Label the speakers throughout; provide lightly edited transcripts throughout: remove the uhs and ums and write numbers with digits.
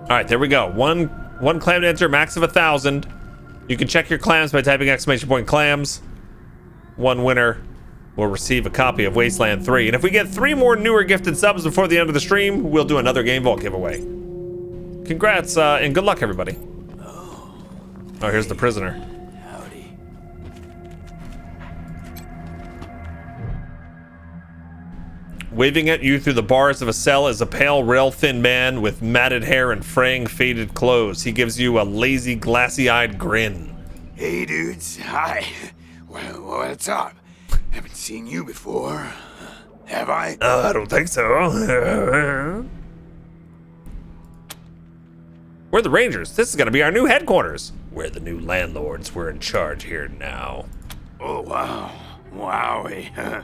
Speaker 1: All right, there we go. One clam to enter, max of 1,000. You can check your clams by typing !clams. One winner will receive a copy of Wasteland 3. And if we get 3 more newer gifted subs before the end of the stream, we'll do another Game Vault giveaway. Congrats, and good luck, everybody. Oh, here's the prisoner.
Speaker 2: Howdy.
Speaker 1: Waving at you through the bars of a cell is a pale, rail-thin man with matted hair and fraying, faded clothes. He gives you a lazy, glassy-eyed grin.
Speaker 2: Hey, dudes. Hi. Well, what's up? Haven't seen you before. Have I?
Speaker 1: I don't think so. We're the Rangers. This is gonna be our new headquarters. We're the new landlords. We're in charge here now.
Speaker 2: Oh, wow. Wowie.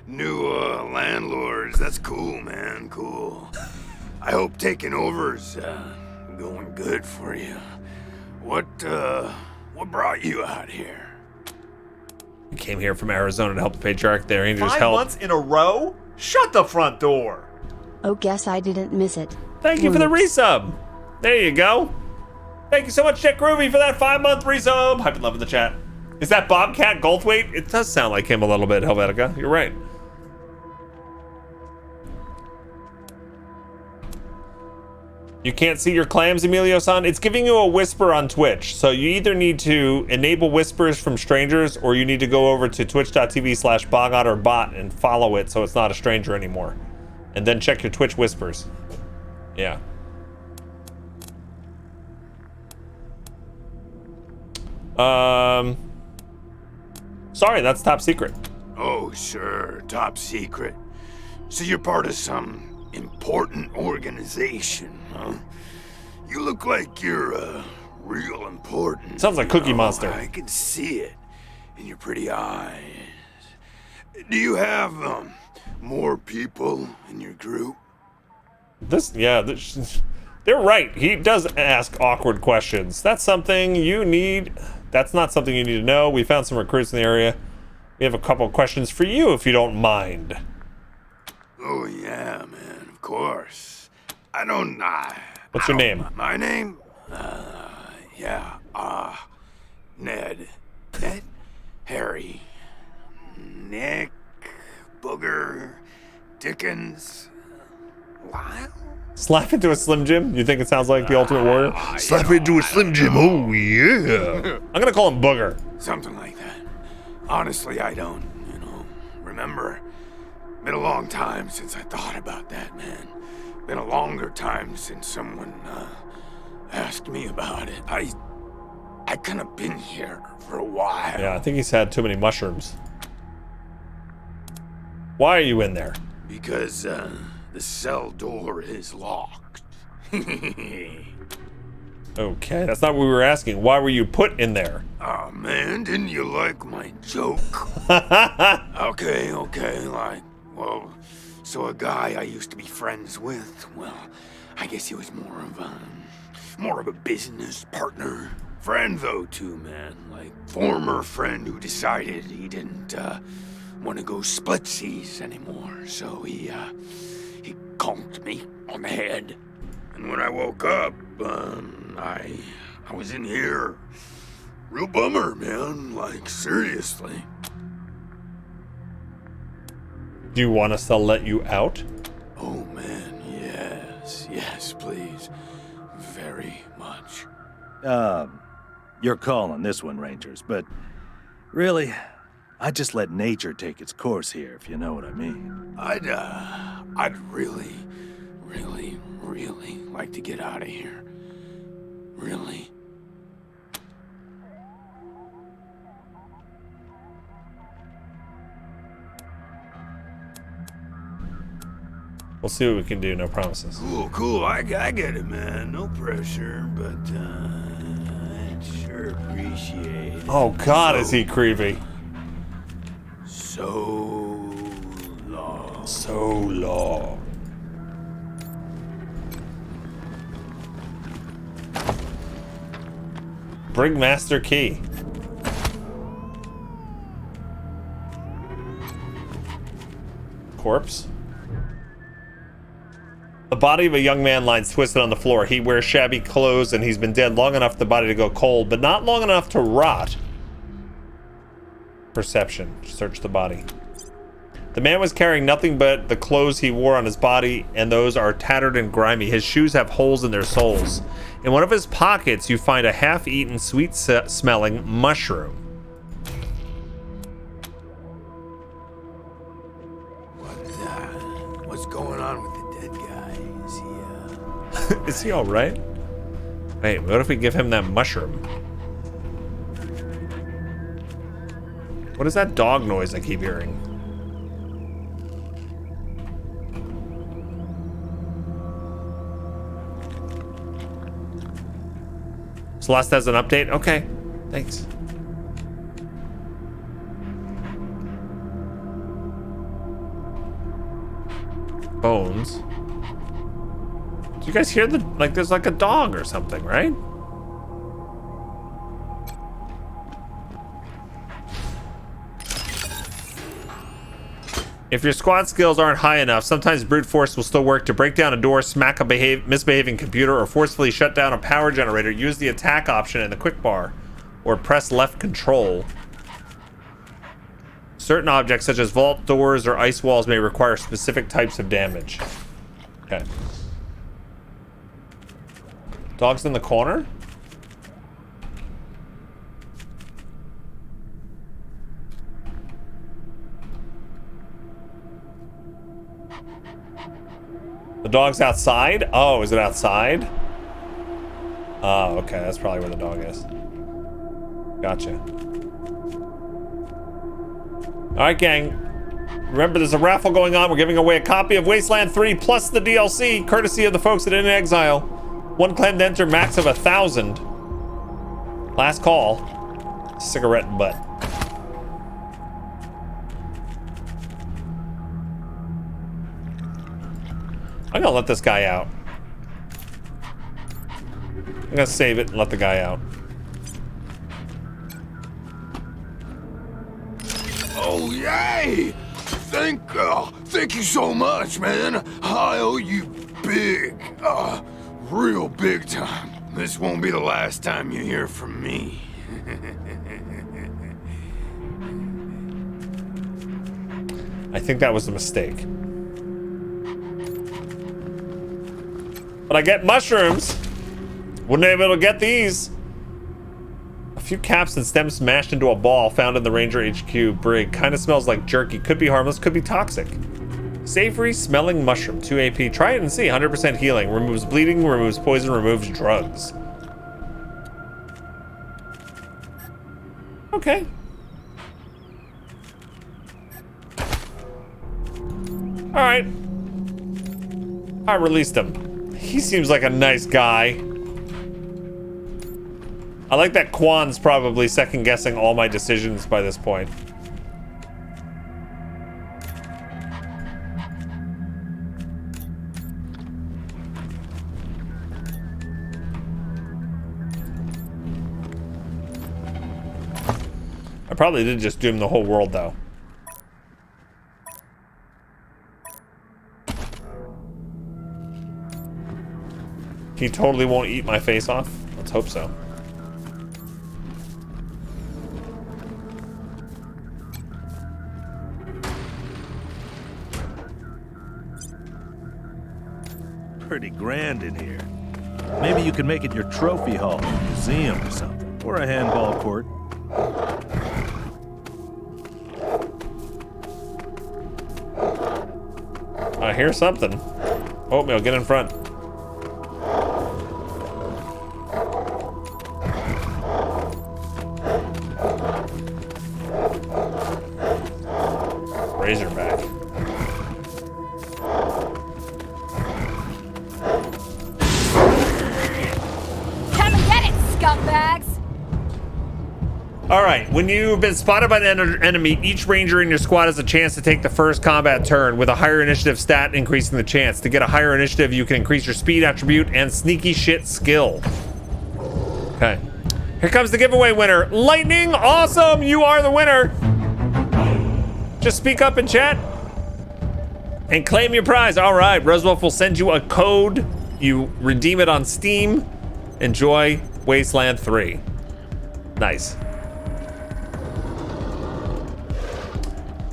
Speaker 2: New landlords. That's cool, man. Cool. I hope taking over's going good for you. What brought you out here?
Speaker 1: We came here from Arizona to help the patriarch. The Rangers
Speaker 3: 5
Speaker 1: help.
Speaker 3: months in a row? Shut the front door.
Speaker 4: Oh, guess I didn't miss it.
Speaker 1: Thank you for the resub. There you go. Thank you so much, Jack Groovy, for that 5-month resub. Hype and love in the chat. Is that Bobcat Goldthwait? It does sound like him a little bit, Helvetica. You're right. You can't see your clams, Emilio-san? It's giving you a whisper on Twitch. So you either need to enable whispers from strangers or you need to go over to twitch.tv/BogOtterBot and follow it so it's not a stranger anymore. And then check your Twitch whispers. Yeah. Sorry, that's top secret.
Speaker 2: Oh, sure. Top secret. So you're part of some important organization, huh? You look like you're, real important.
Speaker 1: Sounds like Cookie
Speaker 2: Oh,
Speaker 1: Monster.
Speaker 2: I can see it in your pretty eyes. Do you have, more people in your group?
Speaker 1: They're right. He does ask awkward questions. That's something you need. That's not something you need to know. We found some recruits in the area. We have a couple of questions for you, if you don't mind.
Speaker 2: Oh, yeah, man, of course.
Speaker 1: What's your name?
Speaker 2: My name? Ned. Ned? Harry. Nick. Booger. Dickens. Lyle?
Speaker 1: Slap into a Slim Jim? You think it sounds like the Ultimate Warrior?
Speaker 5: Slap into a Slim Jim, oh yeah.
Speaker 1: I'm gonna call him Booger.
Speaker 2: Something like that. Honestly, I don't, remember. Been a long time since I thought about that, man. Been a longer time since someone, asked me about it. I kind of been here for a while.
Speaker 1: Yeah, I think he's had too many mushrooms. Why are you in there?
Speaker 2: Because, the cell door is locked.
Speaker 1: Okay, that's not what we were asking. Why were you put in there?
Speaker 2: Oh man, didn't you like my joke? Okay, so a guy I used to be friends with, well, I guess he was more of a business partner. Friend though too, man, like former friend who decided he didn't, want to go splitsies anymore, so he conked me on the head. And when I woke up, I was in here. Real bummer, man, like seriously.
Speaker 1: Do you want us to let you out?
Speaker 2: Oh man, yes, please. Very much.
Speaker 6: Your call on this one, Rangers, but really, I just let nature take its course here, if you know what I mean.
Speaker 2: I'd really like to get out of here. Really.
Speaker 1: We'll see what we can do, no promises.
Speaker 2: Cool, I get it, man. No pressure, but, I'd sure appreciate it.
Speaker 1: Oh God, is he creepy.
Speaker 2: So long.
Speaker 1: So long. Bring master key. Corpse. The body of a young man lies twisted on the floor. He wears shabby clothes and he's been dead long enough for the body to go cold, but not long enough to rot. Perception. Search the body. The man was carrying nothing but the clothes he wore on his body, and those are tattered and grimy. His shoes have holes in their soles. In one of his pockets, you find a half-eaten, sweet-smelling mushroom.
Speaker 2: What's going on with the dead guy? Is he,
Speaker 1: Is he all right? Wait, what if we give him that mushroom? What is that dog noise I keep hearing? Celeste has an update? Okay, thanks. Bones. Do you guys hear the, like, there's like a dog or something, right? If your squad skills aren't high enough, sometimes brute force will still work. To break down a door, smack a misbehaving computer, or forcefully shut down a power generator, use the attack option in the quick bar, or press left control. Certain objects, such as vault doors or ice walls, may require specific types of damage. Okay. Dog's in the corner? The dog's outside? Oh, is it outside? Oh, okay. That's probably where the dog is. Gotcha. Alright, gang. Remember, there's a raffle going on. We're giving away a copy of Wasteland 3 plus the DLC, courtesy of the folks at In Exile. One claim to enter, max of 1,000. Last call. Cigarette butt. I'm gonna let this guy out. I'm gonna save it and let the guy out.
Speaker 2: Oh, yay! Thank you so much, man. I owe you big, real big time. This won't be the last time you hear from me.
Speaker 1: I think that was a mistake. But I get mushrooms. Wouldn't have been able to get these. A few caps and stems smashed into a ball found in the Ranger HQ brig. Kind of smells like jerky. Could be harmless, could be toxic. Savory smelling mushroom, 2 AP. Try it and see. 100% healing. Removes bleeding, removes poison, removes drugs. Okay. Alright. I released him. He seems like a nice guy. I like that Quan's probably second-guessing all my decisions by this point. I probably did just doom the whole world, though. He totally won't eat my face off. Let's hope so.
Speaker 6: Pretty grand in here. Maybe you could make it your trophy hall, museum or something, or a handball court.
Speaker 1: I hear something. Oatmeal, get in front. Razorback.
Speaker 7: Come and get it, scumbags!
Speaker 1: Alright, when you've been spotted by an enemy, each ranger in your squad has a chance to take the first combat turn, with a higher initiative stat increasing the chance. To get a higher initiative, you can increase your speed attribute and sneaky shit skill. Okay. Here comes the giveaway winner. Lightning, awesome! You are the winner! Just speak up in chat. And claim your prize. All right, Roosevelt will send you a code. You redeem it on Steam. Enjoy Wasteland 3. Nice.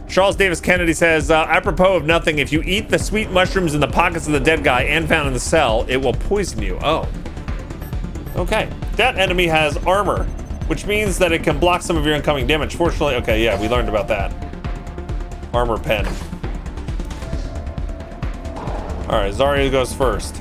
Speaker 1: Charles Davis Kennedy says, apropos of nothing, if you eat the sweet mushrooms in the pockets of the dead guy and found in the cell, it will poison you. Oh. Okay. That enemy has armor, which means that it can block some of your incoming damage. Fortunately, okay, yeah, we learned about that. Armor pen. All right, Zarya goes first.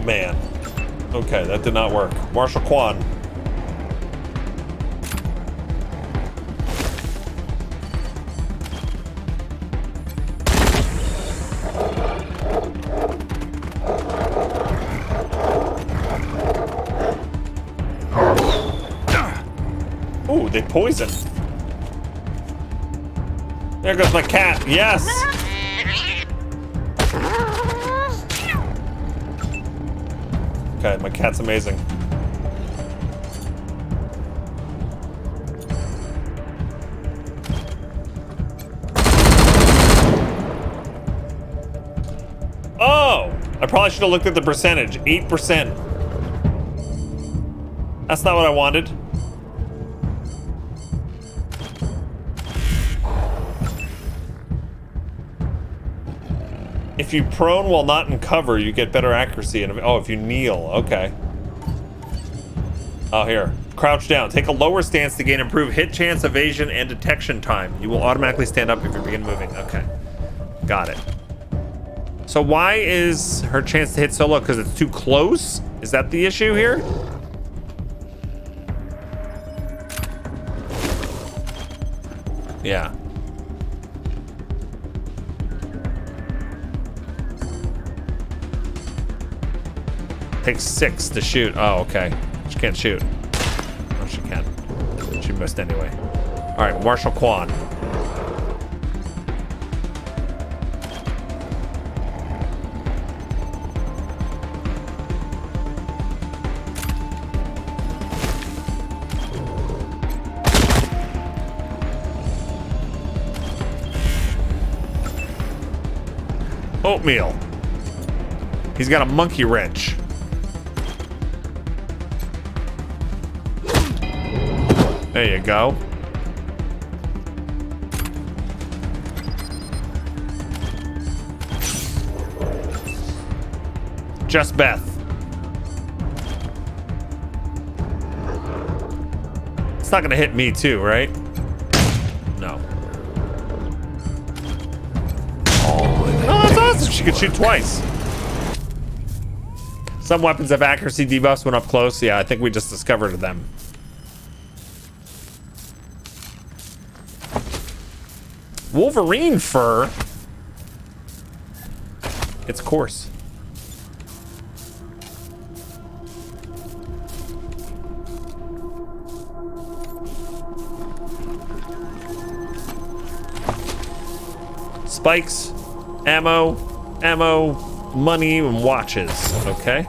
Speaker 1: Man. Okay, that did not work. Marshal Kwan. Ooh, they poisoned. There goes my cat. Yes. Okay, my cat's amazing. Oh! I probably should have looked at the percentage. 8%. That's not what I wanted. If you prone while not in cover, you get better accuracy. And oh, if you kneel, okay. Oh, here. Crouch down. Take a lower stance to gain improved hit chance, evasion, and detection time. You will automatically stand up if you begin moving. Okay. Got it. So why is her chance to hit so low? Because it's too close? Is that the issue here? Yeah. Takes 6 to shoot. Oh, okay. She can't shoot. Oh, she can. She missed anyway. All right, Marshal Kwan. Oatmeal. He's got a monkey wrench. There you go. Just Beth. It's not gonna hit me too, right? No. Oh, that's awesome. She could shoot twice. Some weapons have accuracy debuffs when up close. Yeah, I think we just discovered them. Wolverine fur? It's coarse. Spikes, ammo, money, and watches. Okay.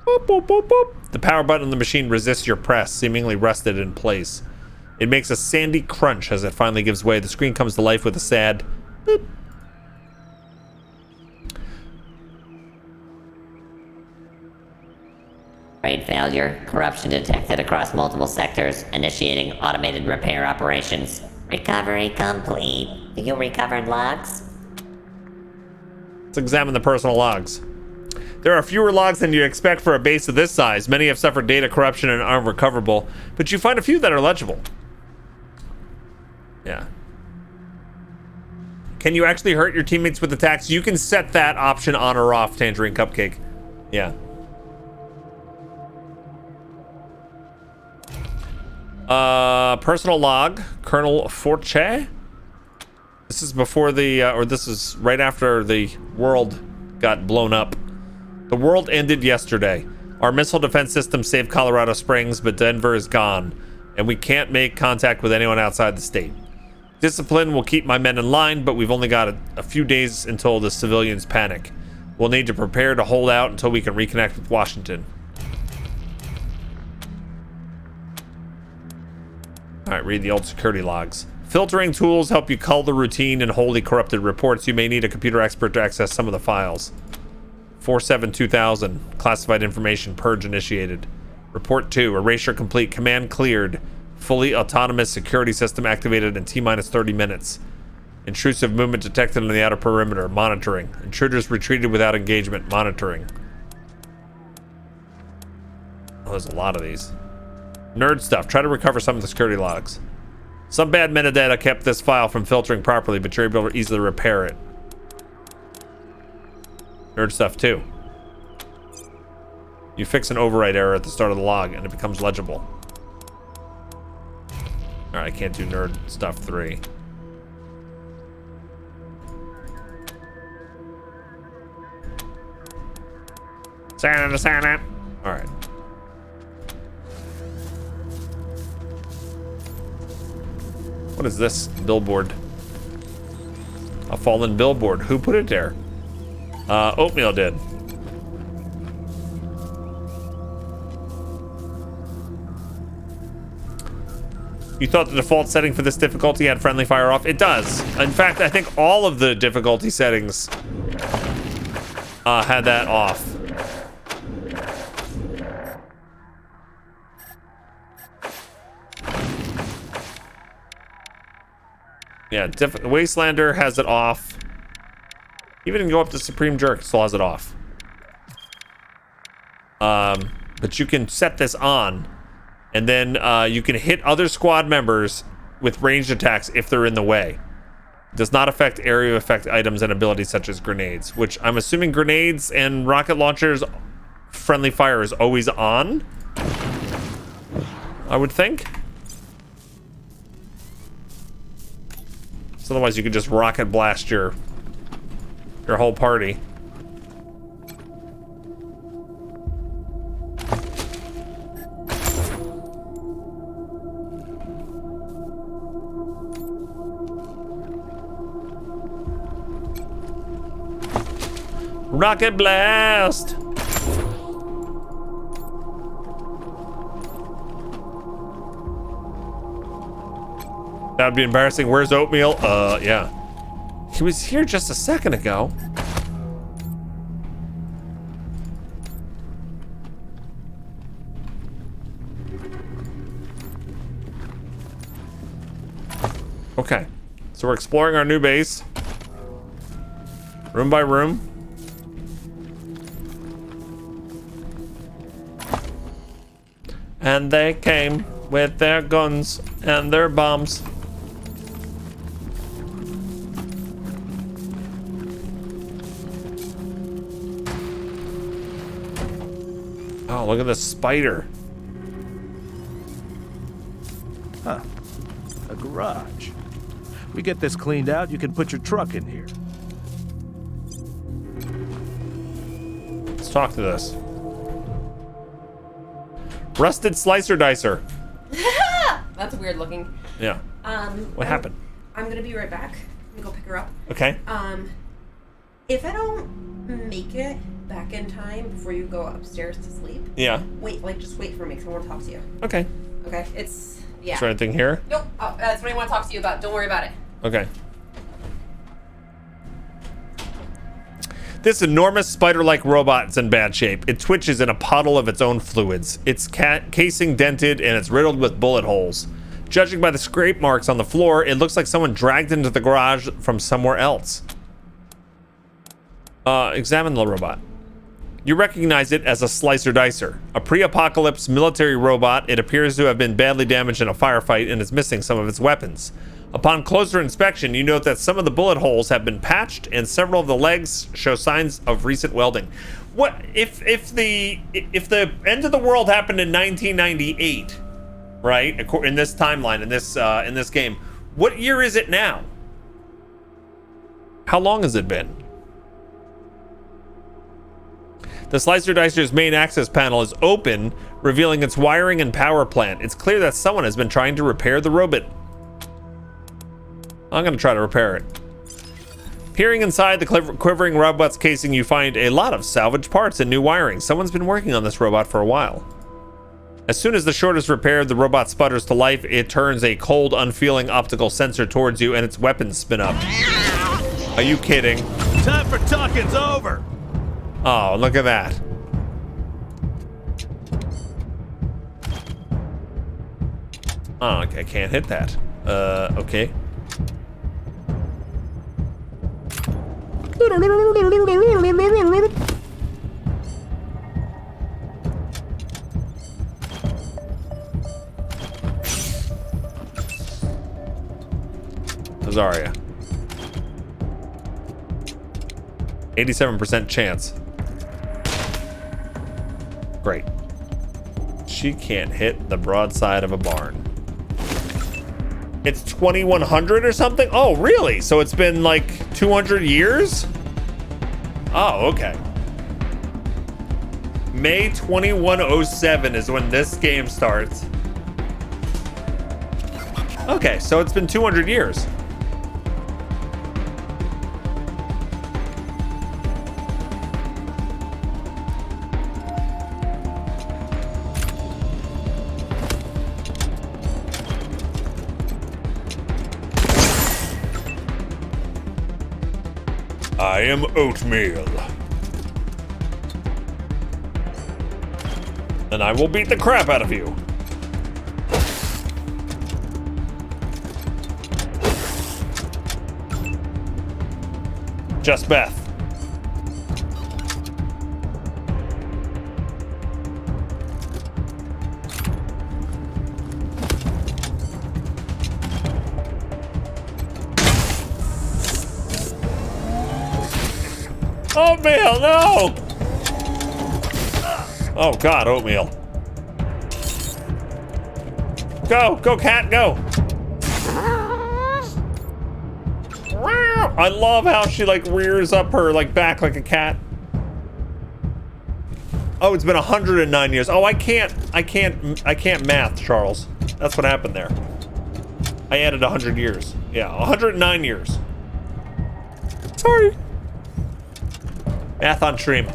Speaker 1: Boop, boop, boop, boop. The power button on the machine resists your press, seemingly rusted in place. It makes a sandy crunch as it finally gives way. The screen comes to life with a sad boop.
Speaker 8: Raid failure. Corruption detected across multiple sectors. Initiating automated repair operations. Recovery complete. Do you recovered logs?
Speaker 1: Let's examine the personal logs. There are fewer logs than you'd expect for a base of this size. Many have suffered data corruption and are unrecoverable, but you find a few that are legible. Yeah. Can you actually hurt your teammates with attacks? You can set that option on or off, Tangerine Cupcake. Yeah. Personal log, Colonel Forche. This is before the, or this is right after the world got blown up. The world ended yesterday. Our missile defense system saved Colorado Springs, but Denver is gone, and we can't make contact with anyone outside the state. Discipline will keep my men in line, but we've only got a few days until the civilians panic. We'll need to prepare to hold out until we can reconnect with Washington. All right, read the old security logs. Filtering tools help you cull the routine and wholly corrupted reports. You may need a computer expert to access some of the files. 47-2000. Classified information. Purge initiated. Report 2. Erasure complete. Command cleared. Fully autonomous security system activated in T-minus 30 minutes. Intrusive movement detected on the outer perimeter. Monitoring. Intruders retreated without engagement. Monitoring. Oh, there's a lot of these. Nerd stuff. Try to recover some of the security logs. Some bad metadata kept this file from filtering properly, but you're able to easily repair it. Nerd stuff too. You fix an override error at the start of the log and it becomes legible. Alright, I can't do nerd stuff 3. Santa. Alright. What is this billboard? A fallen billboard. Who put it there? Oatmeal did. You thought the default setting for this difficulty had friendly fire off? It does. In fact, I think all of the difficulty settings had that off. Yeah, Wastelander has it off. Even can go up to Supreme Jerk, still has it off. But you can set this on, and then you can hit other squad members with ranged attacks if they're in the way. It does not affect area of effect items and abilities such as grenades, which I'm assuming grenades and rocket launchers friendly fire is always on, I would think. So otherwise you could just rocket blast your whole party. Rocket blast! That would be embarrassing. Where's Oatmeal? Yeah. He was here just a second ago. Okay. So we're exploring our new base. Room by room. And they came with their guns and their bombs. Oh, look at this spider.
Speaker 6: Huh. A garage. We get this cleaned out, you can put your truck in here.
Speaker 1: Let's talk to this. Rusted slicer dicer.
Speaker 9: That's weird looking.
Speaker 1: Yeah. What happened?
Speaker 9: I'm gonna be right back. I'm gonna go pick her up.
Speaker 1: Okay.
Speaker 9: If I don't make it back in time before you go upstairs to sleep,
Speaker 1: Yeah.
Speaker 9: just wait for me because I want to talk to you.
Speaker 1: Okay.
Speaker 9: Okay? It's, yeah.
Speaker 1: Is there anything here?
Speaker 9: Nope. Oh, that's what I want to talk to you about. Don't worry about it.
Speaker 1: Okay. This enormous spider-like robot is in bad shape. It twitches in a puddle of its own fluids. Its casing dented and it's riddled with bullet holes. Judging by the scrape marks on the floor, it looks like someone dragged into the garage from somewhere else. Examine the robot. You recognize it as a slicer dicer, a pre-apocalypse military robot. It appears to have been badly damaged in a firefight and is missing some of its weapons. Upon closer inspection, you note that some of the bullet holes have been patched and several of the legs show signs of recent welding. What if the end of the world happened in 1998, right? In this timeline, in this game, what year is it now? How long has it been? The Slicer Dicer's main access panel is open, revealing its wiring and power plant. It's clear that someone has been trying to repair the robot. I'm gonna try to repair it. Peering inside the quivering robot's casing, you find a lot of salvaged parts and new wiring. Someone's been working on this robot for a while. As soon as the short is repaired, the robot sputters to life. It turns a cold, unfeeling optical sensor towards you, and its weapons spin up. Are you kidding?
Speaker 6: Time for talking's over.
Speaker 1: Oh, look at that. Oh, I can't hit that. Okay. Zarya. 87% chance. Great. She can't hit the broadside of a barn. It's 2100 or something? Oh, really? So it's been like 200 years? Oh, okay. May 2107 is when this game starts. Okay, so it's been 200 years.
Speaker 5: I am oatmeal.
Speaker 1: And I will beat the crap out of you. Just Beth. Oatmeal, no! Oh God, oatmeal. Go, cat, go! I love how she like rears up her like back like a cat. Oh, it's been 109 years. Oh, I can't math, Charles. That's what happened there. I added 100 years. Yeah, 109 years. Sorry. Math on stream.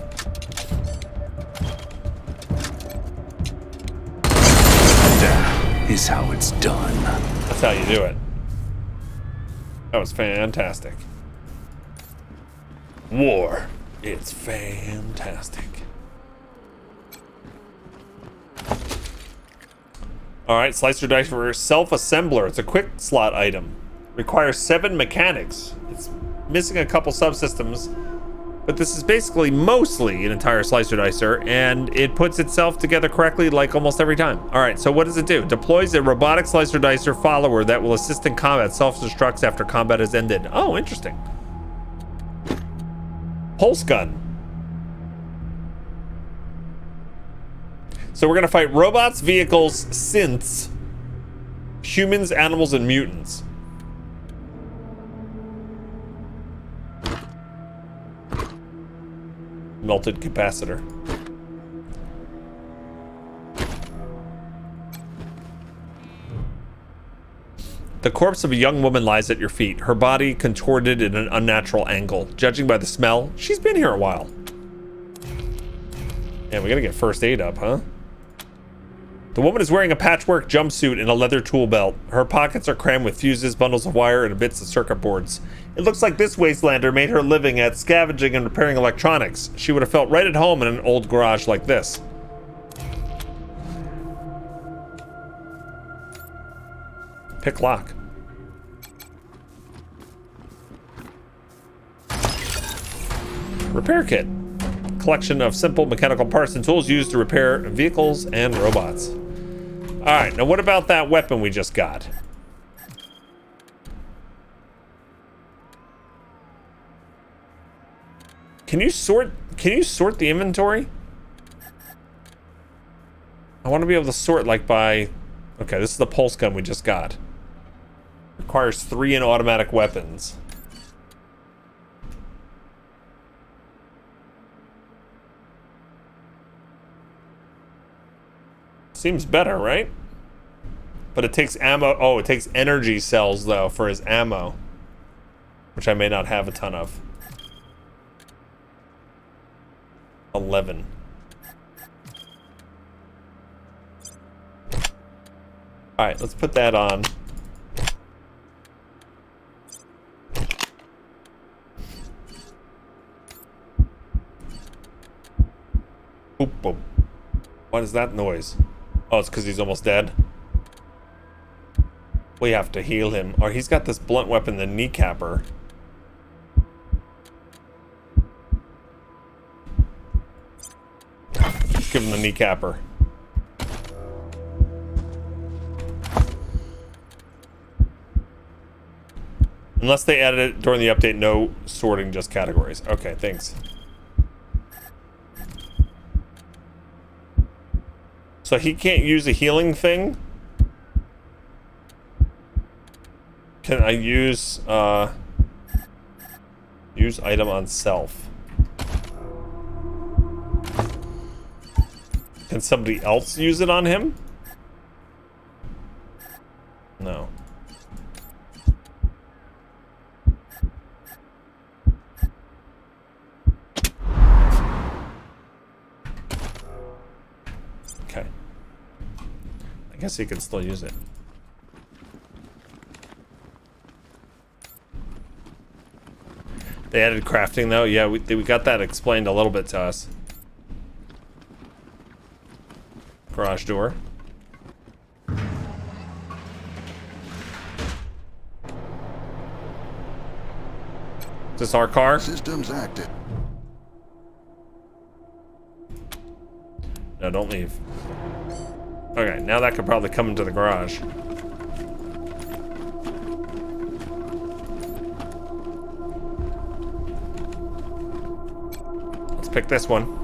Speaker 6: That is how it's done.
Speaker 1: That's how you do it. That was fantastic. War. It's fantastic. Alright, slicer dice for self-assembler. It's a quick slot item. Requires 7 mechanics. It's missing a couple subsystems, but this is basically mostly an entire slicer dicer, and it puts itself together correctly like almost every time. Alright, so what does it do? Deploys a robotic slicer dicer follower that will assist in combat. Self-destructs after combat has ended. Oh, interesting. Pulse gun. So we're gonna fight robots, vehicles, synths, humans, animals, and mutants. Melted capacitor. The corpse of a young woman lies at your feet, her body contorted in an unnatural angle. Judging by the smell, she's been here a while. And we gotta get first aid up, huh? The woman is wearing a patchwork jumpsuit and a leather tool belt. Her pockets are crammed with fuses, bundles of wire, and bits of circuit boards. It looks like this Wastelander made her living at scavenging and repairing electronics. She would have felt right at home in an old garage like this. Pick lock. Repair kit. Collection of simple mechanical parts and tools used to repair vehicles and robots. Alright, now what about that weapon we just got? Can you sort the inventory? I want to be able to sort like by... Okay, this is the pulse gun we just got. Requires 3 in automatic weapons. Seems better, right? But it takes ammo. Oh, it takes energy cells, though, for his ammo. which I may not have a ton of. 11. All right, let's put that on. Boop, boop. What is that noise? Oh, it's because he's almost dead. We have to heal him. Or he's got this blunt weapon, the kneecapper. Let's give him the kneecapper. Unless they added it during the update, no sorting, just categories. Okay, thanks. So he can't use a healing thing? Can I use item on self? Can somebody else use it on him? No. Okay. I guess he can still use it. They added crafting though. Yeah, we got that explained a little bit to us. Garage door. Is this our car?
Speaker 10: Systems active.
Speaker 1: No, don't leave. Okay, now that could probably come into the garage. Let's pick this one.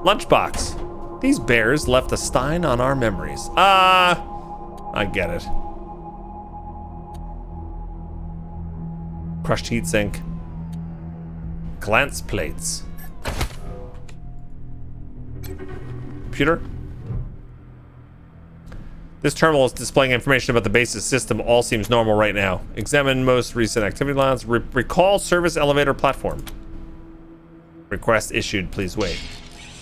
Speaker 1: Lunchbox. These bears left a stein on our memories. I get it. Crushed heatsink. Glance plates. Computer. This terminal is displaying information about the base's system. All seems normal right now. Examine most recent activity logs. Recall service elevator platform. Request issued. Please wait.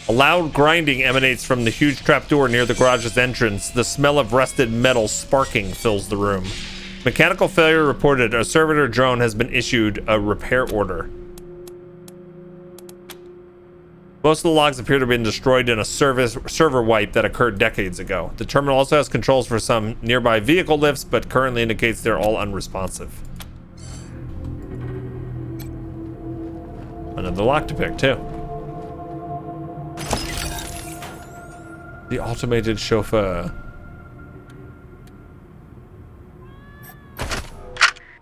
Speaker 1: A loud grinding emanates from the huge trapdoor near the garage's entrance. The smell of rusted metal sparking fills the room. Mechanical failure reported. A servitor drone has been issued a repair order. Most of the logs appear to have been destroyed in a server wipe that occurred decades ago. The terminal also has controls for some nearby vehicle lifts, but currently indicates they're all unresponsive. Another lock to pick, too. The automated chauffeur.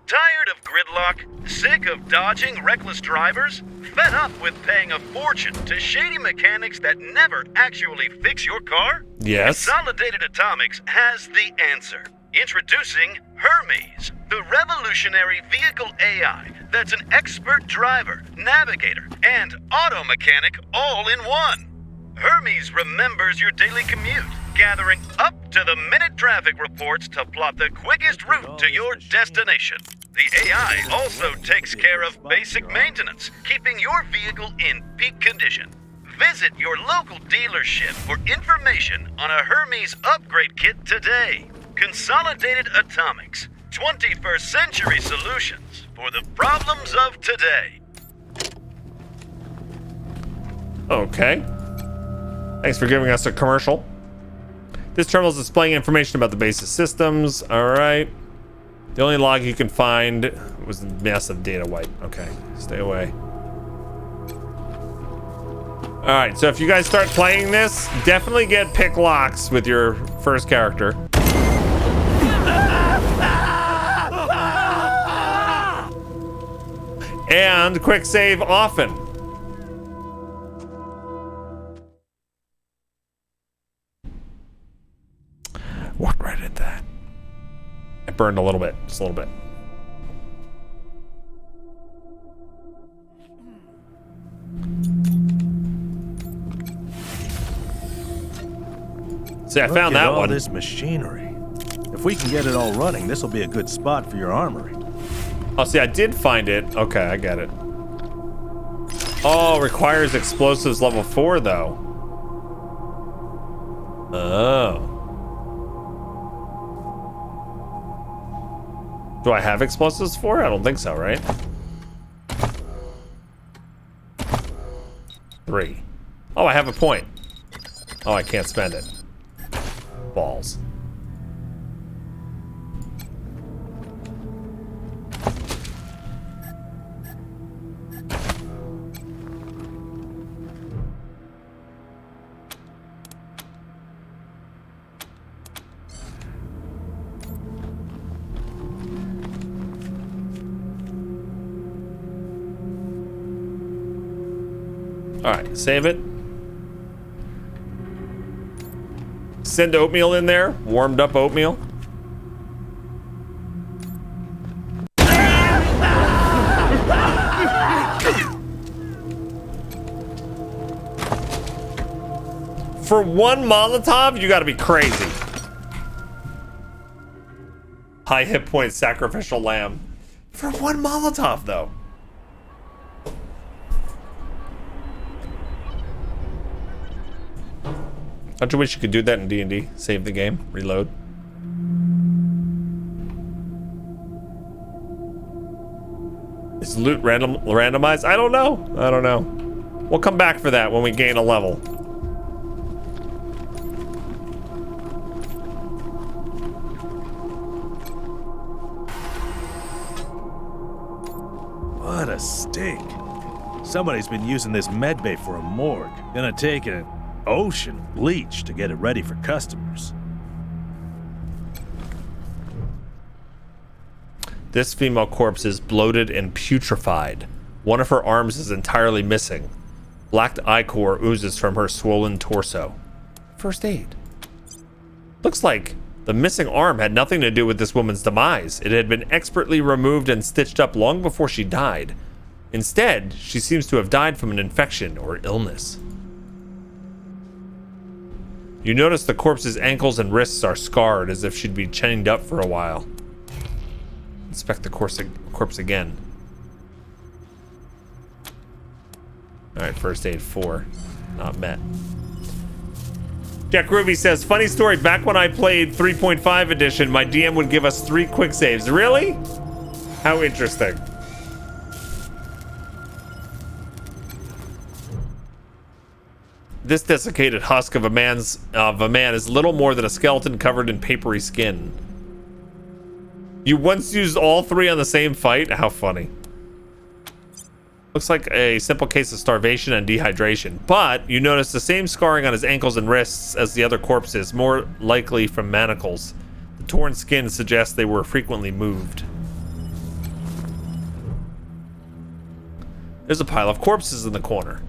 Speaker 11: Tired of gridlock? Sick of dodging reckless drivers? Fed up with paying a fortune to shady mechanics that never actually fix your car?
Speaker 1: Yes.
Speaker 11: Consolidated Atomics has the answer. Introducing Hermes, the revolutionary vehicle AI that's an expert driver, navigator, and auto mechanic all in one. Hermes remembers your daily commute, gathering up-to-the-minute traffic reports to plot the quickest route to your destination. The AI also takes care of basic maintenance, keeping your vehicle in peak condition. Visit your local dealership for information on a Hermes upgrade kit today. Consolidated Atomics, 21st century solutions for the problems of today.
Speaker 1: Okay. Thanks for giving us a commercial. This terminal is displaying information about the base's systems. All right. The only log you can find was a massive data wipe. Okay, stay away. All right, so if you guys start playing this, definitely get pick locks with your first character. And quick save often. Walked right into that. It burned a little bit, just a little bit. See, I found that
Speaker 6: all
Speaker 1: one.
Speaker 6: This machinery. If If we can get it all running, this will be a good spot for your armory.
Speaker 1: Oh, see, I did find it. Okay, I get it. Oh, requires explosives level 4, though. Oh. Do I have explosives for it? I don't think so, right? 3. Oh, I have a point. Oh, I can't spend it. Balls. Alright, save it. Send oatmeal in there. Warmed up oatmeal. For one Molotov, you gotta be crazy. High hit point sacrificial lamb. For one Molotov, though. Don't you wish you could do that in D&D? Save the game, reload. Is loot randomized? I don't know. I don't know. We'll come back for that when we gain a level.
Speaker 6: What a stink. Somebody's been using this medbay for a morgue. Gonna take an ocean of bleach to get it ready for customers.
Speaker 1: This female corpse is bloated and putrefied. One of her arms is entirely missing. Black ichor oozes from her swollen torso. First aid. Looks like the missing arm had nothing to do with this woman's demise. It had been expertly removed and stitched up long before she died. Instead, she seems to have died from an infection or illness. You notice the corpse's ankles and wrists are scarred as if she'd been chained up for a while. Inspect the corpse again. Alright, first aid 4. Not met. Jack Ruby says, funny story, back when I played 3.5 edition, my DM would give us 3 quick saves. Really? How interesting. This desiccated husk of a man is little more than a skeleton covered in papery skin. You once used all 3 on the same fight? How funny. Looks like a simple case of starvation and dehydration, but you notice the same scarring on his ankles and wrists as the other corpses, more likely from manacles. The torn skin suggests they were frequently moved. There's a pile of corpses in the corner.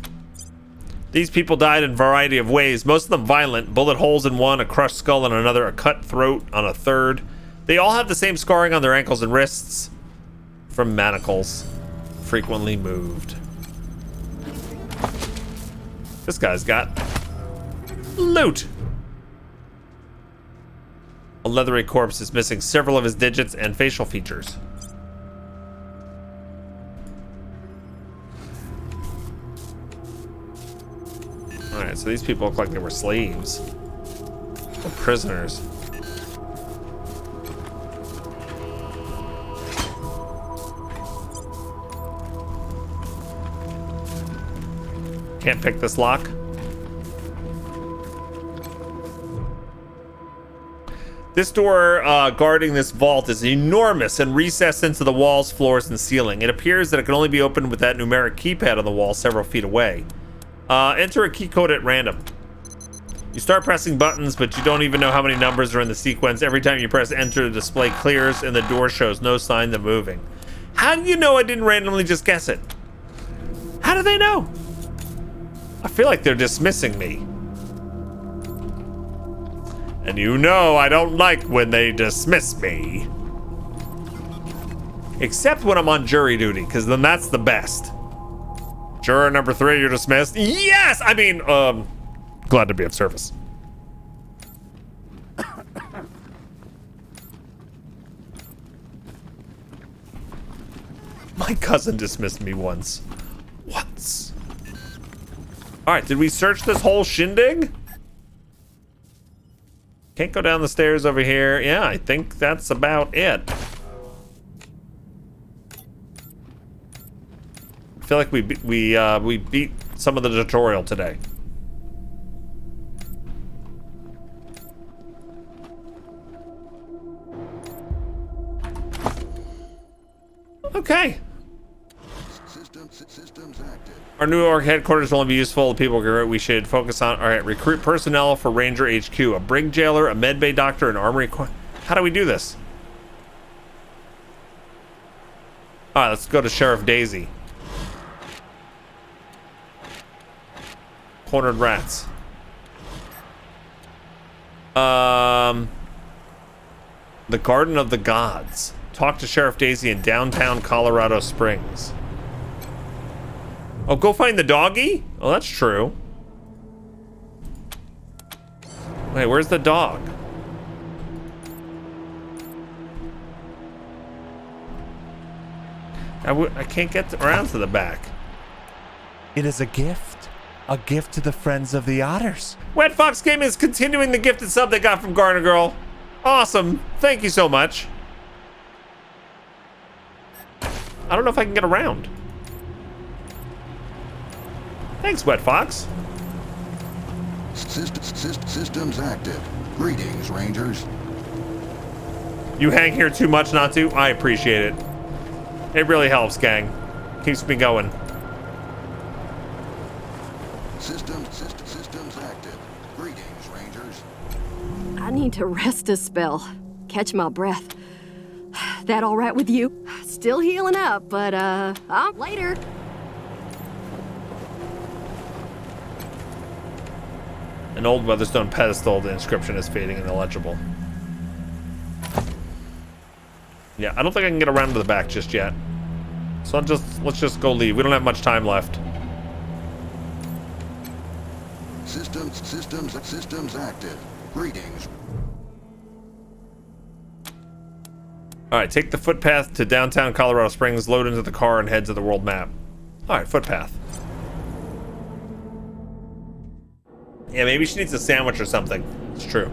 Speaker 1: These people died in a variety of ways, most of them violent. Bullet holes in one, a crushed skull on another, a cut throat on a third. They all have the same scarring on their ankles and wrists from manacles, frequently moved. This guy's got loot. A leathery corpse is missing several of his digits and facial features. Alright, so these people look like they were slaves. Or prisoners. Can't pick this lock. This door guarding this vault is enormous and recessed into the walls, floors, and ceiling. It appears that it can only be opened with that numeric keypad on the wall several feet away. Enter a key code at random. You start pressing buttons, but you don't even know how many numbers are in the sequence. Every time you press enter, the display clears and the door shows no sign of moving. How do you know I didn't randomly just guess it? How do they know? I feel like they're dismissing me. And you know I don't like when they dismiss me. Except when I'm on jury duty, because then that's the best. Juror number 3, you're dismissed. Yes! I mean, glad to be of service. My cousin dismissed me once. Once. All right, did we search this whole shindig? Can't go down the stairs over here. Yeah, I think that's about it. I feel like we beat some of the tutorial today. Okay.
Speaker 2: Systems active.
Speaker 1: Our New York headquarters will only be useful to people we should focus on. All right, recruit personnel for Ranger HQ. A brig jailer, a medbay doctor, an armory. How do we do this? All right, let's go to Sheriff Daisy. Cornered rats. The Garden of the Gods. Talk to Sheriff Daisy in downtown Colorado Springs. Oh, go find the doggy? Oh, that's true. Wait, where's the dog? I can't get around to the back.
Speaker 10: It is a gift. A gift to the friends of the Otters.
Speaker 1: Wet Fox Gaming is continuing the gifted sub they got from Garner Girl. Awesome. Thank you so much. I don't know if I can get around. Thanks, Wet Fox.
Speaker 2: Systems active. Greetings, Rangers.
Speaker 1: You hang here too much not to? I appreciate it. It really helps, gang. Keeps me going.
Speaker 2: Systems active. Greetings, Rangers.
Speaker 12: I need to rest a spell. Catch my breath. That all right with you? Still healing up, but later.
Speaker 1: An old Weatherstone pedestal, the inscription is fading and illegible. Yeah, I don't think I can get around to the back just yet. So let's just go leave. We don't have much time left.
Speaker 2: Systems active. Greetings.
Speaker 1: All right, take the footpath to downtown Colorado Springs, load into the car, and head to the world map. All right, footpath. Yeah, maybe she needs a sandwich or something. It's true.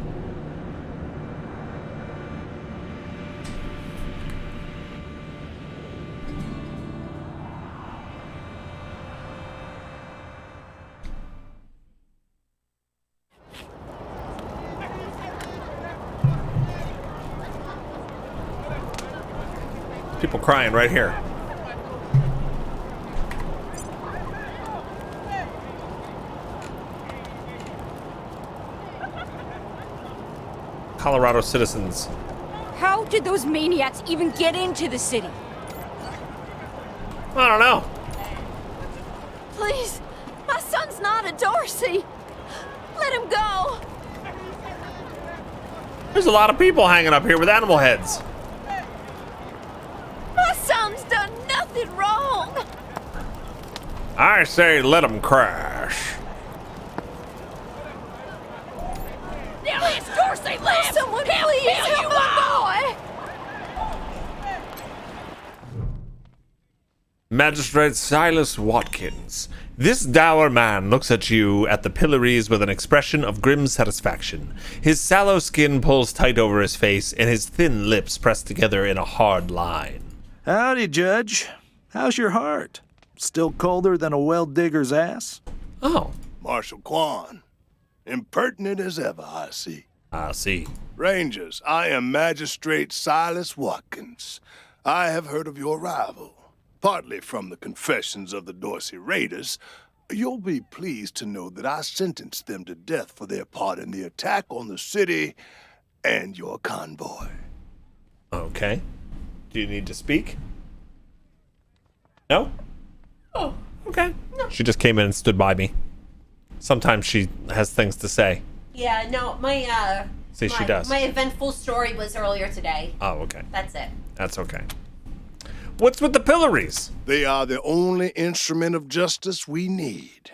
Speaker 1: People crying right here. Colorado citizens.
Speaker 7: How did those maniacs even get into the city?
Speaker 1: I don't know.
Speaker 12: Please, my son's not a Dorsey. Let him go.
Speaker 1: There's a lot of people hanging up here with animal heads.
Speaker 12: My son's done nothing wrong.
Speaker 1: I say let him crash.
Speaker 7: Nellius Dorsey lives!
Speaker 12: Someone please help my boy.
Speaker 1: Magistrate Silas Watkins. This dour man looks at you at the pillories with an expression of grim satisfaction. His sallow skin pulls tight over his face, and his thin lips press together in a hard line.
Speaker 6: Howdy, Judge. How's your heart? Still colder than a well digger's ass?
Speaker 1: Oh.
Speaker 5: Marshal Quan. Impertinent as ever, I see.
Speaker 1: I see.
Speaker 5: Rangers, I am Magistrate Silas Watkins. I have heard of your arrival. Partly from the confessions of the Dorsey Raiders, you'll be pleased to know that I sentenced them to death for their part in the attack on the city and your convoy.
Speaker 1: Okay. Do you need to speak? No? Oh, okay. No. She just came in and stood by me. Sometimes she has things to say.
Speaker 9: Yeah, no,
Speaker 1: See, she does.
Speaker 9: My eventful story was earlier today.
Speaker 1: Oh, okay.
Speaker 9: That's it.
Speaker 1: That's okay. What's with the pillories?
Speaker 5: They are the only instrument of justice we need.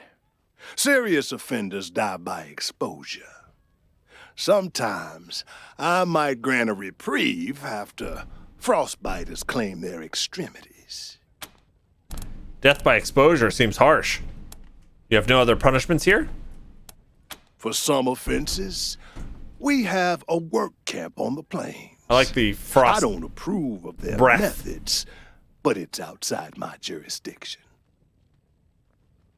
Speaker 5: Serious offenders die by exposure. Sometimes I might grant a reprieve after frostbiters claim their extremities.
Speaker 1: Death by exposure seems harsh. You have no other punishments here?
Speaker 5: For some offenses, we have a work camp on the plains.
Speaker 1: I like the frost.
Speaker 5: I don't approve of their
Speaker 1: breath.
Speaker 5: methods, but it's outside my jurisdiction.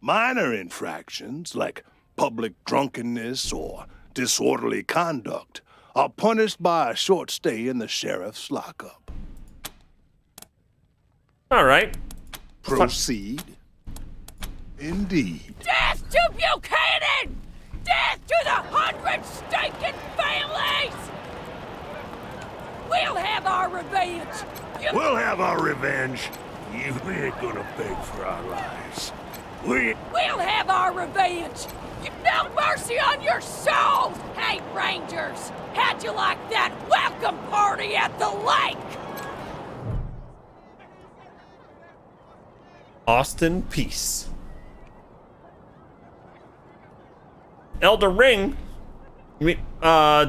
Speaker 5: Minor infractions like public drunkenness or disorderly conduct are punished by a short stay in the sheriff's lockup.
Speaker 1: All right.
Speaker 5: Proceed. Indeed.
Speaker 7: Death to Buchanan! Death to the 100 stinking families! We'll have our revenge!
Speaker 2: We'll have our revenge. You ain't gonna beg for our lives.
Speaker 7: We'll have our revenge! No mercy on your souls! Hey, Rangers! How'd you like that welcome party at the lake?
Speaker 1: Austin Peace. Elden Ring? I mean,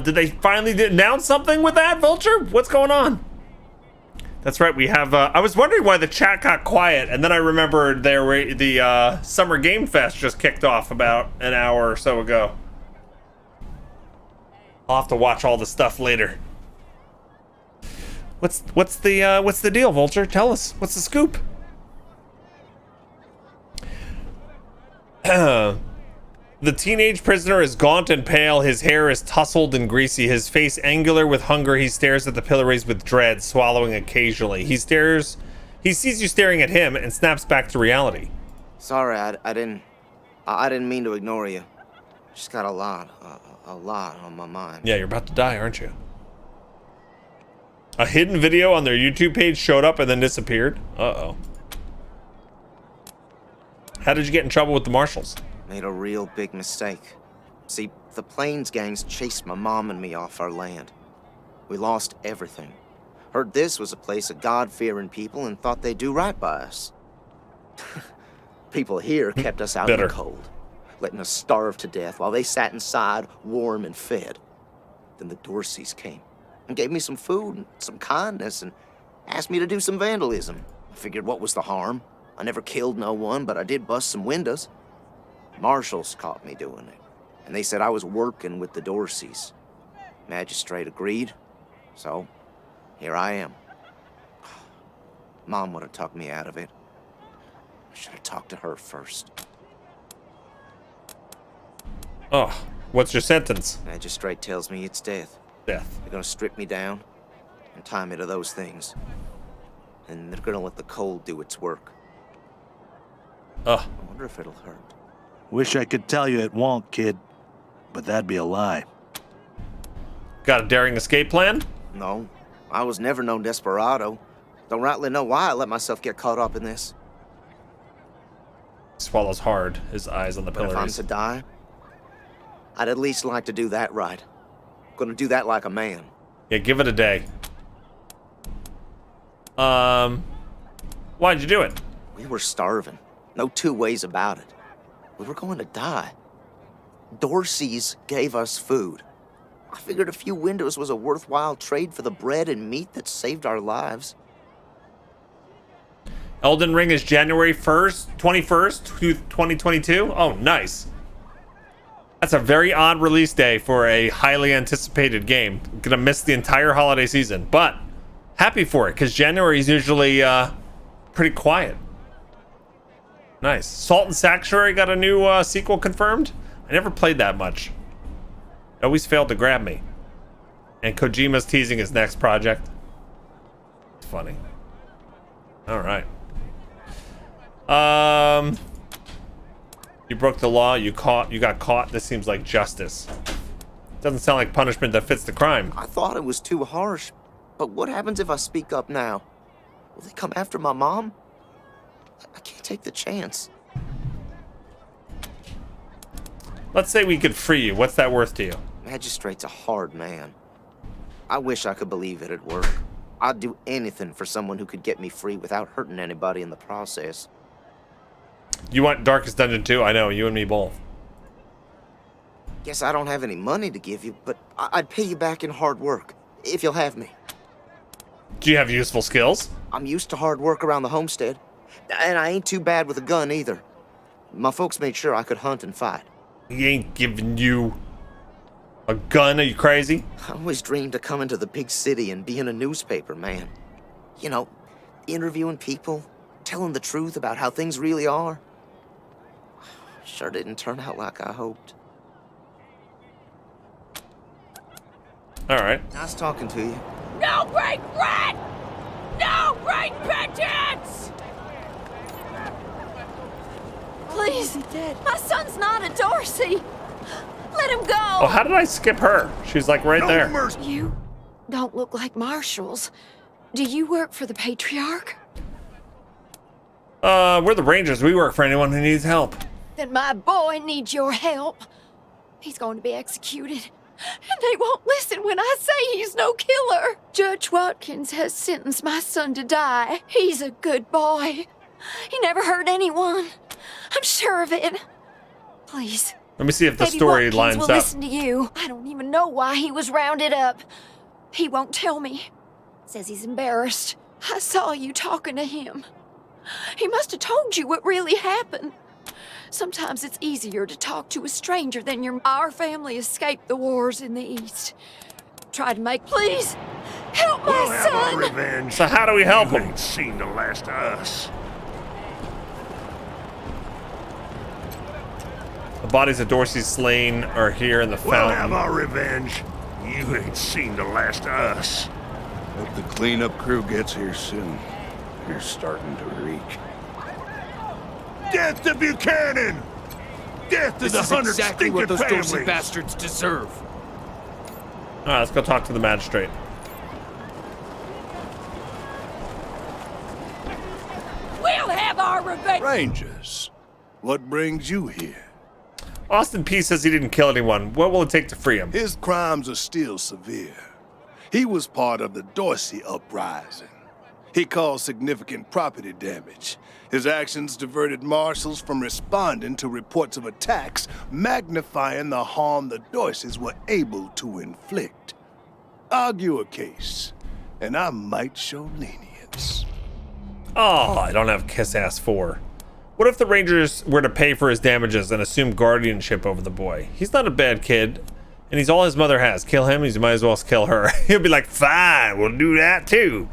Speaker 1: did they finally announce something with that, Vulture? What's going on? That's right, we have, I was wondering why the chat got quiet, and then I remembered the Summer Game Fest just kicked off about an hour or so ago. I'll have to watch all the stuff later. What's the deal, Vulture? Tell us. What's the scoop? The teenage prisoner is gaunt and pale. His hair is tousled and greasy. His face angular with hunger. He stares at the pillories with dread, swallowing occasionally. He sees you staring at him and snaps back to reality.
Speaker 13: Sorry, I didn't mean to ignore you. Just got a lot on my mind.
Speaker 1: Yeah, you're about to die, aren't you? A hidden video on their YouTube page showed up and then disappeared. Uh-oh. How did you get in trouble with the marshals?
Speaker 13: Made a real big mistake. See, the Plains gangs chased my mom and me off our land. We lost everything. Heard this was a place of God-fearing people and thought they'd do right by us. People here kept us out in the cold, letting us starve to death while they sat inside, warm and fed. Then the Dorseys came and gave me some food and some kindness and asked me to do some vandalism. I figured what was the harm? I never killed no one, but I did bust some windows. Marshals caught me doing it, and they said I was working with the Dorseys. Magistrate agreed, so here I am. Mom would have talked me out of it. I should have talked to her first.
Speaker 1: Oh, what's your sentence?
Speaker 13: Magistrate tells me it's death.
Speaker 1: Death.
Speaker 13: They're gonna strip me down and tie me to those things. And they're gonna let the cold do its work.
Speaker 1: Ugh.
Speaker 13: I wonder if it'll hurt.
Speaker 6: Wish I could tell you it won't, kid, but that'd be a lie.
Speaker 1: Got a daring escape plan?
Speaker 13: No, I was never no desperado. Don't rightly know why I let myself get caught up in this.
Speaker 1: Swallows hard, his eyes on the
Speaker 13: But if I'm
Speaker 1: pillories.
Speaker 13: to die, I'd at least like to do that right. Gonna do that like a man.
Speaker 1: Yeah, give it a day. Why'd you do it?
Speaker 13: We were starving. No two ways about it. We were going to die. Dorseys gave us food. I figured a few windows was a worthwhile trade for the bread and meat that saved our lives.
Speaker 1: Elden Ring is January 21st, 2022. Oh, nice. That's a very odd release day for a highly anticipated game. Gonna miss the entire holiday season, but happy for it because January is usually pretty quiet. Nice. Salt and Sanctuary got a new sequel confirmed. I never played that much. It always failed to grab me. And Kojima's teasing his next project. It's funny. All right. You broke the law. You got caught. This seems like justice. Doesn't sound like punishment that fits the crime.
Speaker 13: I thought it was too harsh, but what happens if I speak up now? Will they come after my mom? I can't take the chance.
Speaker 1: Let's say we could free you. What's that worth to you?
Speaker 13: Magistrate's a hard man. I wish I could believe it'd work. I'd do anything for someone who could get me free without hurting anybody in the process.
Speaker 1: You want Darkest Dungeon 2? I know, you and me both.
Speaker 13: Guess I don't have any money to give you, but I'd pay you back in hard work, if you'll have me.
Speaker 1: Do you have useful skills?
Speaker 13: I'm used to hard work around the homestead. And I ain't too bad with a gun either. My folks made sure I could hunt and fight.
Speaker 1: He ain't giving you a gun. Are you crazy?
Speaker 13: I always dreamed of coming to the big city and being a newspaper man. You know, interviewing people, telling the truth about how things really are. Sure didn't turn out like I hoped.
Speaker 1: All right.
Speaker 13: Nice talking to you.
Speaker 7: No regret! No repentance!
Speaker 12: Please, my son's not a Dorsey. Let him go.
Speaker 1: Oh, how did I skip her? She's like right there.
Speaker 12: You don't look like marshals. Do you work for the Patriarch?
Speaker 1: We're the Rangers. We work for anyone who needs help.
Speaker 12: Then my boy needs your help. He's going to be executed. And they won't listen when I say he's no killer. Judge Watkins has sentenced my son to die. He's a good boy. He never hurt anyone. I'm sure of it. Please.
Speaker 1: Let me see if the
Speaker 12: Maybe
Speaker 1: story
Speaker 12: Watkins
Speaker 1: lines
Speaker 12: will
Speaker 1: up.
Speaker 12: listen to you. I don't even know why he was rounded up. He won't tell me. Says he's embarrassed. I saw you talking to him. He must have told you what really happened. Sometimes it's easier to talk to a stranger than our family escaped the wars in the East. Try to make... Please, help my
Speaker 5: We'll have our
Speaker 12: son!
Speaker 5: revenge.
Speaker 1: So how do we help
Speaker 5: You
Speaker 1: him?
Speaker 5: ain't seen the last of us.
Speaker 1: The bodies of Dorsey slain are here in the
Speaker 5: We'll have
Speaker 1: fountain.
Speaker 5: our revenge. You ain't seen the last of us.
Speaker 2: Hope the cleanup crew gets here soon. You're starting to reek.
Speaker 5: Death to Buchanan! Death to
Speaker 14: This
Speaker 5: the
Speaker 14: is
Speaker 5: 100
Speaker 14: exactly what
Speaker 5: stinking
Speaker 14: those Dorsey
Speaker 5: families!
Speaker 14: bastards deserve.
Speaker 1: All right, let's go talk to the magistrate.
Speaker 7: We'll have our revenge!
Speaker 5: Rangers, what brings you here?
Speaker 1: Austin P says he didn't kill anyone. What will it take to free him?
Speaker 5: His crimes are still severe. He was part of the Dorsey uprising. He caused significant property damage. His actions diverted marshals from responding to reports of attacks, magnifying the harm the Dorseys were able to inflict. Argue a case, and I might show lenience.
Speaker 1: Oh, I don't have Kiss Ass 4. What if the Rangers were to pay for his damages and assume guardianship over the boy? He's not a bad kid, and he's all his mother has. Kill him, you might as well kill her. He'll be like, fine, we'll do that too.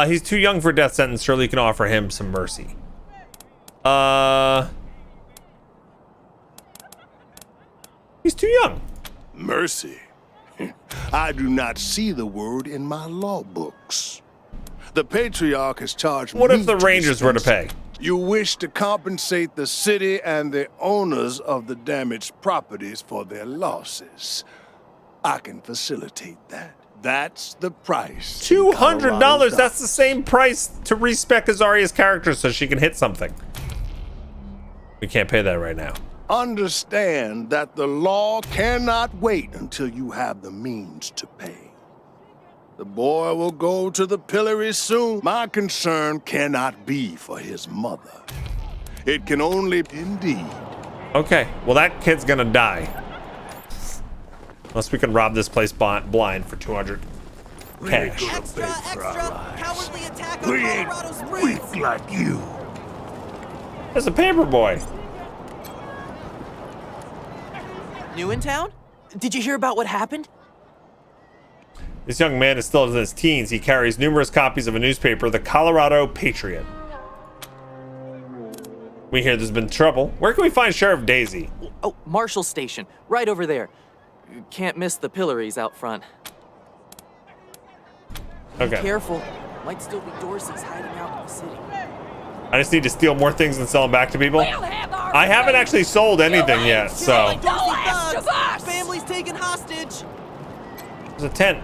Speaker 1: He's too young for a death sentence. Surely you can offer him some mercy. He's too young.
Speaker 5: Mercy? I do not see the word in my law books. The Patriarch has charged me.
Speaker 1: What if the Rangers were to pay?
Speaker 5: You wish to compensate the city and the owners of the damaged properties for their losses. I can facilitate that. That's the price.
Speaker 1: $200. That's the same price to respec Azaria's character so she can hit something. We can't pay that right now.
Speaker 5: Understand that the law cannot wait until you have the means to pay. The boy will go to the pillory soon. My concern cannot be for his mother. It can only be indeed.
Speaker 1: Okay, well that kid's gonna die. Unless we can rob this place blind for 200 cash.
Speaker 14: Cowardly attack
Speaker 5: We ain't weak like you.
Speaker 1: There's a paper boy.
Speaker 14: New in town? Did you hear about what happened?
Speaker 1: This young man is still in his teens. He carries numerous copies of a newspaper, the Colorado Patriot. We hear there's been trouble. Where can we find Sheriff Daisy?
Speaker 14: Oh, Marshall Station, right over there. You can't miss the pillories out front.
Speaker 1: Okay.
Speaker 14: Be careful. Might still be Dorseys hiding out in the city.
Speaker 1: I just need to steal more things and sell them back to people. I haven't actually sold anything yet, so.
Speaker 7: The last of us!
Speaker 14: Family's taken hostage!
Speaker 1: There's a tent.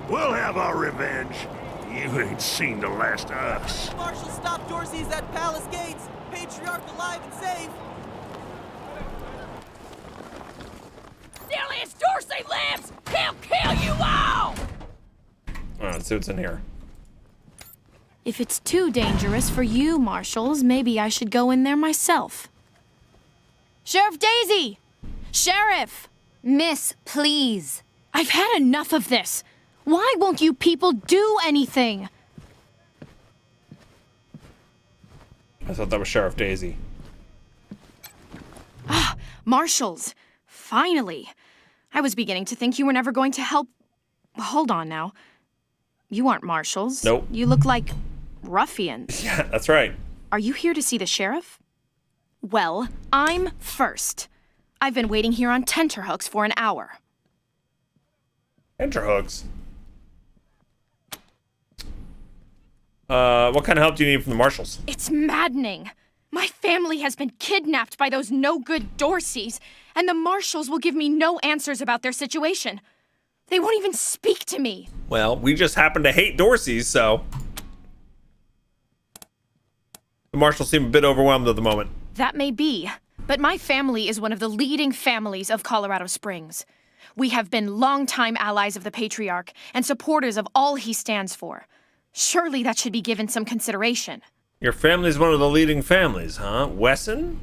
Speaker 5: We'll have our revenge. You ain't seen the last of us.
Speaker 14: Marshall stopped Dorsey's at Palace Gates. Patriarch alive and safe.
Speaker 7: Still as Dorsey lives, he'll kill you all!
Speaker 1: Alright, let's see what's in here.
Speaker 15: If it's too dangerous for you, Marshals, maybe I should go in there myself. Sheriff Daisy! Sheriff!
Speaker 16: Miss, please.
Speaker 15: I've had enough of this. Why won't you people do anything?
Speaker 1: I thought that was Sheriff Daisy.
Speaker 15: Marshals. Finally. I was beginning to think you were never going to help. Hold on now. You aren't marshals.
Speaker 1: Nope.
Speaker 15: You look like ruffians.
Speaker 1: Yeah, that's right.
Speaker 15: Are you here to see the sheriff? Well, I'm first. I've been waiting here on tenterhooks for an hour.
Speaker 1: Tenterhooks? What kind of help do you need from the marshals?
Speaker 15: It's maddening. My family has been kidnapped by those no-good Dorseys, and the marshals will give me no answers about their situation. They won't even speak to me.
Speaker 1: Well, we just happen to hate Dorseys, so... The marshals seem a bit overwhelmed at the moment.
Speaker 15: That may be, but my family is one of the leading families of Colorado Springs. We have been longtime allies of the Patriarch and supporters of all he stands for. Surely that should be given some consideration.
Speaker 1: Your family's one of the leading families, huh? Wesson?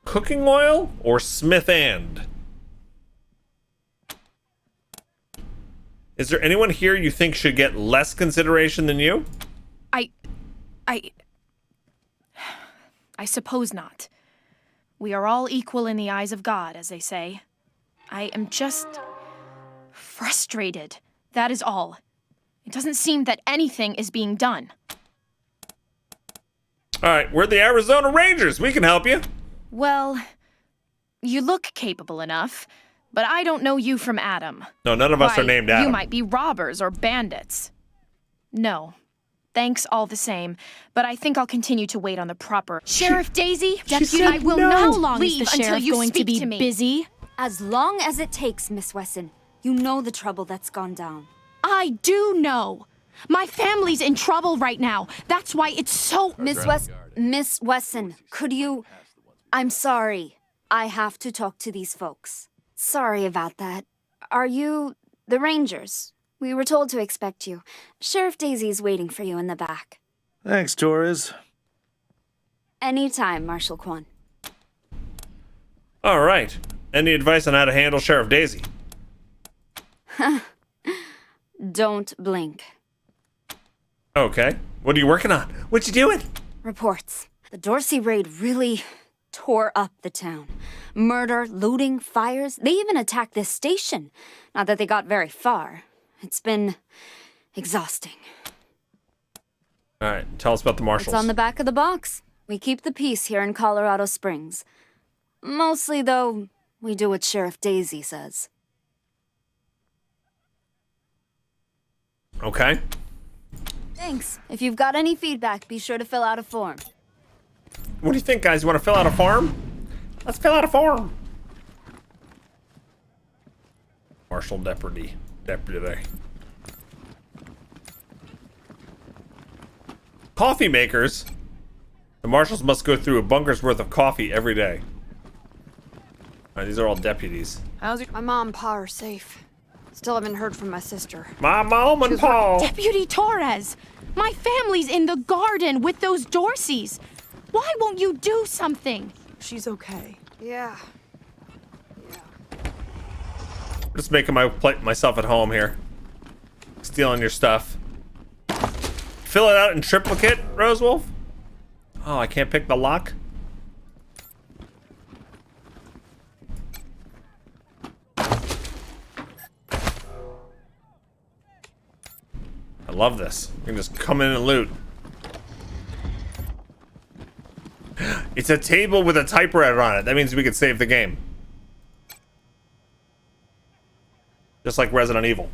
Speaker 1: Cooking oil or Smith and? Is there anyone here you think should get less consideration than you?
Speaker 15: I suppose not. We are all equal in the eyes of God, as they say. I am just frustrated. That is all. It doesn't seem that anything is being done.
Speaker 1: All right, we're the Arizona Rangers. We can help you.
Speaker 15: Well, you look capable enough, but I don't know you from Adam.
Speaker 1: No, none of us are named Adam.
Speaker 15: You might be robbers or bandits. No. Thanks all the same, but I think I'll continue to wait on the proper... Sheriff Daisy, Deputy, I will not leave until you speak to me.
Speaker 16: Busy? As long as it takes, Miss Wesson. You know the trouble that's gone down.
Speaker 15: I do know. My family's in trouble right now. That's why it's so...
Speaker 16: Miss Wesson, could you... I'm sorry. I have to talk to these folks. Sorry about that. Are you the Rangers? We were told to expect you. Sheriff Daisy's waiting for you in the back.
Speaker 6: Thanks, Torres.
Speaker 16: Anytime, Marshal Quan.
Speaker 1: All right. Any advice on how to handle Sheriff Daisy?
Speaker 16: Don't blink.
Speaker 1: Okay. What are you working on? What you doing?
Speaker 16: Reports. The Dorsey raid really tore up the town. Murder, looting, fires. They even attacked this station. Not that they got very far. It's been exhausting.
Speaker 1: All right. Tell us about the marshals.
Speaker 16: It's on the back of the box. We keep the peace here in Colorado Springs. Mostly, though, we do what Sheriff Daisy says.
Speaker 1: Okay.
Speaker 16: Thanks. If you've got any feedback, be sure to fill out a form.
Speaker 1: What do you think, guys? You want to fill out a form? Let's fill out a form. Marshal Deputy. Coffee makers? The marshals must go through a bunker's worth of coffee every day. Alright, these are all deputies.
Speaker 12: My mom and pa are safe. Still haven't heard from my sister.
Speaker 1: My mom and pa.
Speaker 15: Deputy Torres! My family's in the garden with those Dorseys. Why won't you do something?
Speaker 12: She's okay. Yeah.
Speaker 1: Just making myself at home here. Stealing your stuff. Fill it out in triplicate, Rosewolf? Oh, I can't pick the lock? I love this. You can just come in and loot. It's a table with a typewriter on it. That means we could save the game. Just like Resident Evil.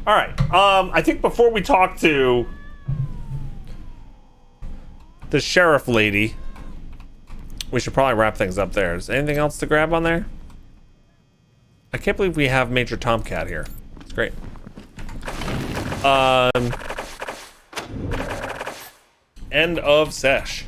Speaker 1: Alright, I think before we talk to the sheriff lady, we should probably wrap things up there. Is there anything else to grab on there? I can't believe we have Major Tomcat here. It's great. End of sesh.